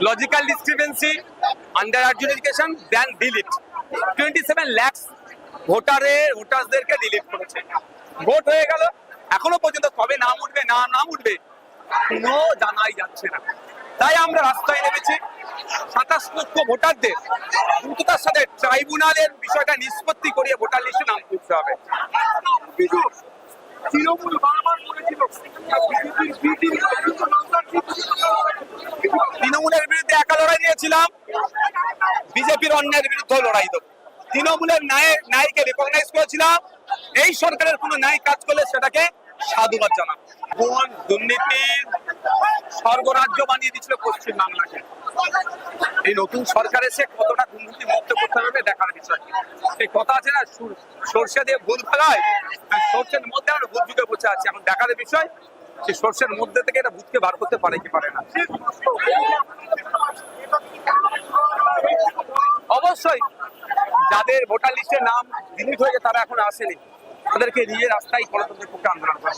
Logical discrepancy, under adjudication, দেন delete. 27 lakh ভোটারদেরকে delete করেছে। Vote হয়ে গেল, এখনো পর্যন্ত কবে নাম উঠবে নাম উঠবে কোনো জানাই যাচ্ছে না। তাই আমরা রাস্তায় নেমেছি 27 লক্ষ ভোটারদের দ্রুততার সাথে ট্রাইব্যুনালের বিষয়টা নিষ্পত্তি করিয়ে ভোটার লিস্টে নাম তুলতে হবে। তৃণমূল বারবার বলেছিল তৃণমূলের বিরুদ্ধে একা লড়াই দিয়েছিলাম, বিজেপির অন্যায়ের বিরুদ্ধে লড়াই দেবো। তৃণমূলের ন্যায়কে রিকগনাইজ করেছিলাম, এই সরকারের কোনো ন্যায় কাজ করলে সেটাকে সাধুবাদ জানাবো। কোন দুর্নীতির স্বর্গরাজ্য বানিয়ে দিচ্ছিল পশ্চিম বাংলাকে, এই নতুন সরকার এসে কতটা দুর্নীতি মুক্ত করতে হবে দেখার বিষয়। সেই কথা আছে না, সর্ষে দিয়ে ভূত ভাগায়, সর্ষের মধ্যে আমরা ভূত ঢুকে বসে আছি। এখন দেখার বিষয় সেই সর্ষের মধ্যে থেকে এটা ভূতকে বার করতে পারে কি পারে না। অবশ্যই যাদের ভোটার লিস্টে নাম ডিলিট হয়েছে তারা এখন আসেনি, তাদেরকে নিয়ে রাস্তায় গণতন্ত্রের পক্ষে আন্দোলন করা।